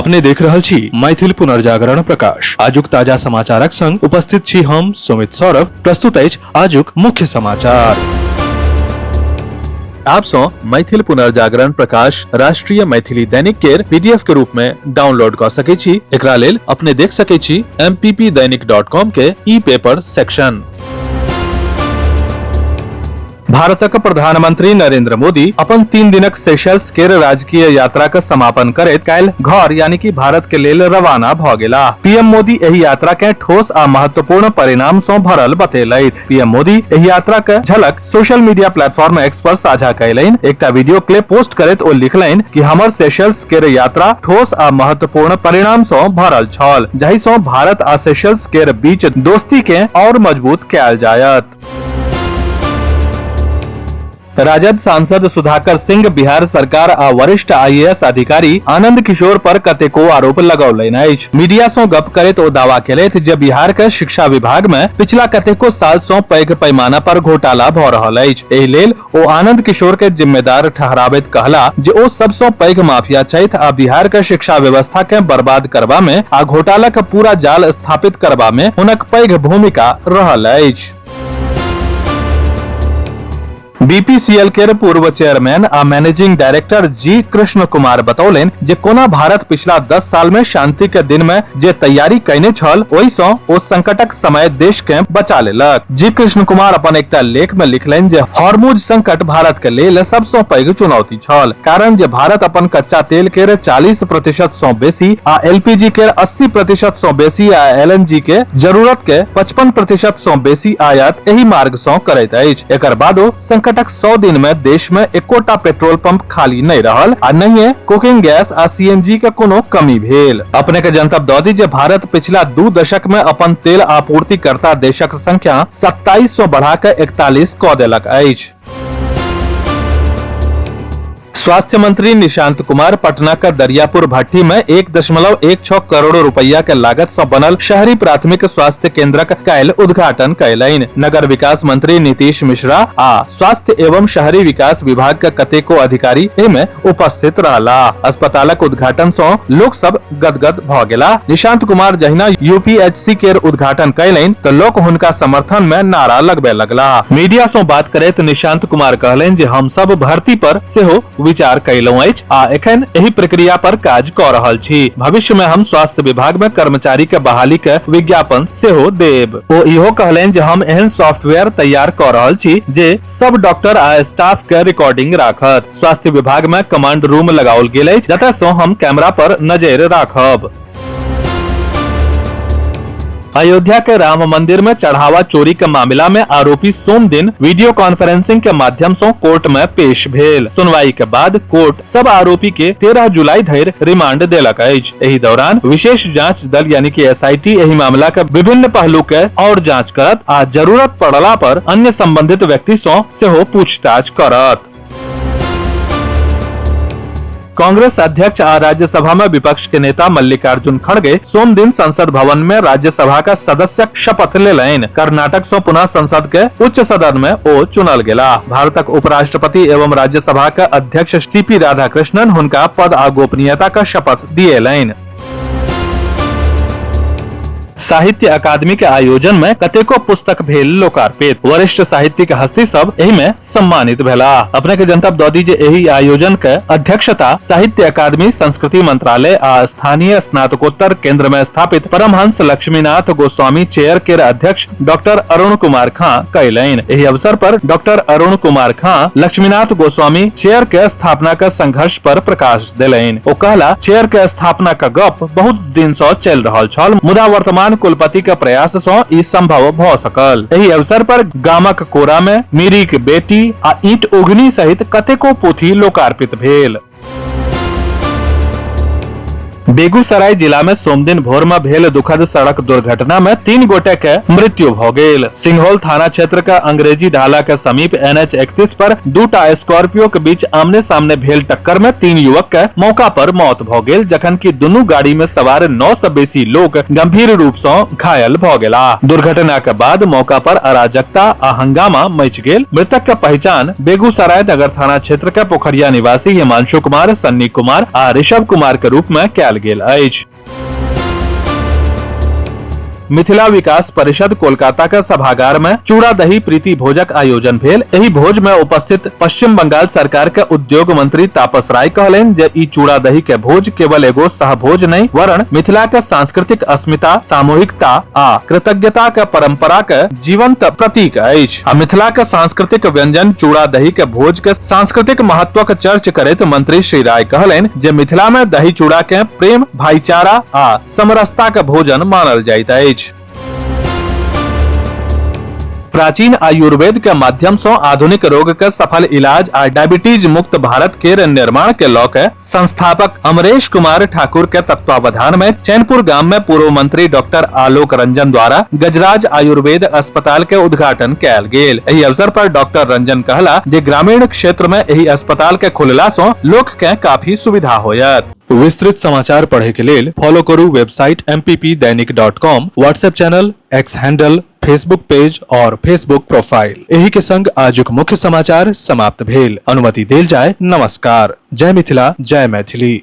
अपने देख रहल छी मैथिल पुनर्जागरण प्रकाश। आजुक ताजा समाचारक संग उपस्थित छी हम सुमित सौरभ। प्रस्तुत अछि आजुक मुख्य समाचार। आप सो मैथिल पुनर्जागरण प्रकाश राष्ट्रीय मैथिली दैनिक केर पीडीएफ के रूप में डाउनलोड कर सके छी। एकरा लेल अपने देख सके छी mppdainik.com के ई पेपर सेक्शन। भारतक प्रधानमंत्री नरेंद्र मोदी अपन 3 दिनक सेशल्स केर राजकीय यात्रा के समापन करैत काल्हि घर यानी कि भारत के लेल रवाना भ गेलाह। पीएम मोदी एहि यात्रा के ठोस आ महत्वपूर्ण परिणाम सँ भरल बतेलथि। पीएम मोदी एहि यात्रा के झलक सोशल मीडिया प्लेटफॉर्म एक्स पर साझा कयलनि। एकटा वीडियो क्लिप पोस्ट करैत ओ लिखलनि कि हमर सेशल्स केर यात्रा ठोस आ महत्वपूर्ण परिणाम सँ भरल छल, जाहि सँ भारत आ सेशल्स केर बीच दोस्ती के और मजबूत कयल जायत। राजद सांसद सुधाकर सिंह बिहार सरकार आ वरिष्ठ आईएएस अधिकारी आनंद किशोर पर कतेको आरोप लगौलनि अछि। मीडिया सँ गप करैत ओ दावा केलथि जे बिहार के शिक्षा विभाग में पिछला कतेको साल सँ पैघ पैमाना पर घोटाला भ रहल अछि। एहि लेल ओ आनंद किशोर के जिम्मेदार ठहराबैत कहला जे ओ सबसँ पैघ माफिया छथि आ बिहार के शिक्षा व्यवस्था के बर्बाद करबा में आ घोटाला के पूरा जाल स्थापित करबा में हुनक पैघ भूमिका रहल अछि। बीपीसीएल केर पूर्व चेयरमैन आ मैनेजिंग डायरेक्टर जी कृष्ण कुमार बतौलनि जे कोना भारत पिछला 10 साल में शांति के दिन में जे तैयारी कयने छल ओहि सँ ओ संकटक समय देश के बचा लेलक। जी कृष्ण कुमार अपन एकटा लेख में लिखलनि जे हॉर्मुज संकट भारत के लेल सबसँ पैघ चुनौती छल, कारण जे भारत अपन कच्चा तेल केर 40% सँ बेसी आ एलपीजी केर 80% सँ बेसी आ एलएनजी के जरूरत के 55% सँ बेसी आयात एहि मार्ग सँ करैत अछि। एकर बादो संकटक 100 दिन में देश में एकोटा पेट्रोल पंप खाली नहीं रहल आ नहीं कुकिंग गैस आ सीएनजी के कोनो कमी भेल। अपने के जनतब दऽ दी जे भारत पिछला 2 दशक में अपन तेल आपूर्तिकर्ता देशक संख्या 27 सँ बढ़ा के 41 कऽ देलक अछि। स्वास्थ्य मंत्री निशांत कुमार पटना का दरियापुर भट्टी में 1.16 करोड़ रुपया के लागत से बनल शहरी प्राथमिक स्वास्थ्य केंद्रक काल्हि उद्घाटन कयलनि। नगर विकास मंत्री नीतीश मिश्रा आ स्वास्थ्य एवं शहरी विकास विभाग के कतेको अधिकारी एहिमे उपस्थित रहला। अस्पतालक उद्घाटन सँ लोक सब गदगद भ गेला। निशांत कुमार जहिना यूपीएचसी केर उद्घाटन कयलनि तऽ लोक हुनका समर्थन में नारा लगबे लगला। मीडिया सँ बात करैत निशांत कुमार कहलनि जे हम सब भर्ती पर सेहो विचार कयलहुं अछि आ एखन एहि प्रक्रिया पर काज कऽ रहल छी। भविष्य में हम स्वास्थ्य विभाग में कर्मचारी के बहाली के विज्ञापन सेहो देब। ओ इहो कहलनि जे हम एहन सॉफ्टवेयर तैयार कऽ रहल छी जे सब डॉक्टर आ स्टाफ के रिकॉर्डिंग राखत। स्वास्थ्य विभाग में कमांड रूम लगाओल गेल अछि जतय सँ हम कैमरा पर नजर राखब। अयोध्या के राम मंदिर में चढ़ावा चोरी के मामला में आरोपी सोम दिन वीडियो कॉन्फ्रेंसिंग के माध्यम से कोर्ट में पेश भेल। सुनवाई के बाद कोर्ट सब आरोपी के 13 जुलाई धरि रिमांड देलक अछि। एहि दौरान विशेष जांच दल यानी कि एसआईटी एहि मामला के विभिन्न पहलू के और जांच करत आ जरूरत पड़ला पर अन्य संबंधित व्यक्ति सँ सेहो पूछताछ करत। कांग्रेस अध्यक्ष आ राज्यसभा में विपक्ष के नेता मल्लिकार्जुन खड़गे सोम दिन संसद भवन में राज्यसभा का सदस्यक शपथ लेलनि। कर्नाटक सँ पुनः संसद के उच्च सदन में ओ चुनल गेला। भारतक उपराष्ट्रपति एवं राज्यसभा के अध्यक्ष सीपी राधाकृष्णन हुनका पद आ गोपनीयता का शपथ दिएलनि। साहित्य अकादमी के आयोजन में कतेको पुस्तक भेल लोकार्पित। वरिष्ठ साहित्यिक हस्ती सब एहि में सम्मानित भेला। अपने के जनतब दऽ दी जे एहि आयोजन के अध्यक्षता साहित्य अकादमी, संस्कृति मंत्रालय आ स्थानीय स्नातकोत्तर केंद्र में स्थापित परमहंस लक्ष्मीनाथ गोस्वामी चेयर के अध्यक्ष डॉक्टर अरुण कुमार खां कयलनि। एहि अवसर पर डॉक्टर अरुण कुमार खां लक्ष्मीनाथ गोस्वामी चेयर के स्थापना के संघर्ष पर प्रकाश देलनि। ओ कहला चेयर के स्थापना का गप बहुत दिन सँ चलि रहल छल, मुदा वर्तमान कुलपति के प्रयास सँ ई संभव भ सकल। एहि अवसर पर गामक कोरा में मीरीक बेटी आ ईंट उघनी सहित कतेको पोथी लोकार्पित भेल। बेगूसराय जिला में सोम दिन भोर में भेल दुखद सड़क दुर्घटना में 3 गोटे के मृत्यु भ गेल। सिंघौल थाना क्षेत्र का अंग्रेजी ढाला के समीप NH 31 पर 2टा स्कॉर्पियो के बीच आमने सामने भेल टक्कर में 3 युवक के मौका पर मौत भ गेल, जखन कि दुनू गाड़ी में सवार 9 से बेसी लोग गंभीर रूप से घायल भ गेला। दुर्घटना के बाद मौका पर अराजकता आ हंगामा मच गेल। मृतक के पहचान बेगूसराय नगर थाना क्षेत्र के पोखरिया निवासी हिमांशु कुमार, सन्नी कुमार आ ऋषभ कुमार के रूप में कयल गेल अछि। मिथिला विकास परिषद कोलकाता के सभागार में चूड़ा दही प्रीति भोजक आयोजन भेल। एही भोज में उपस्थित पश्चिम बंगाल सरकार के उद्योग मंत्री तापस राय कहलनि जे ई चूड़ा दही के भोज केवल एगो सहभोज नहीं वरन मिथिला के सांस्कृतिक अस्मिता, सामूहिकता आ कृतज्ञता के परंपरा के जीवंत प्रतीक अछि। आ मिथिला के सांस्कृतिक व्यंजन चूड़ा दही के भोज के सांस्कृतिक महत्व के चर्चा करैत मंत्री श्री राय कहलनि जे मिथिला में दही चूड़ा के प्रेम, भाईचारा आ समरसता के भोजन मानल जाइत अछि। प्राचीन आयुर्वेद के माध्यम से आधुनिक रोग के सफल इलाज आ डायबिटीज मुक्त भारत के निर्माण के लौ के संस्थापक अमरेश कुमार ठाकुर के तत्वावधान में चैनपुर गांव में पूर्व मंत्री डॉक्टर आलोक रंजन द्वारा गजराज आयुर्वेद अस्पताल के उद्घाटन कयल गेल। एही अवसर पर डॉक्टर रंजन कहला जे ग्रामीण क्षेत्र में एही अस्पताल के खुलला से लोक के काफी सुविधा होयत। विस्तृत समाचार पढ़े के लेल फॉलो करू website mppdainik.com, WhatsApp channel, x handle, Facebook page और फेसबुक प्रोफाइल। एही के संग आजुक मुख्य समाचार समाप्त भेल। अनुमति देल जाय। नमस्कार। जय मिथिला, जय मैथिली।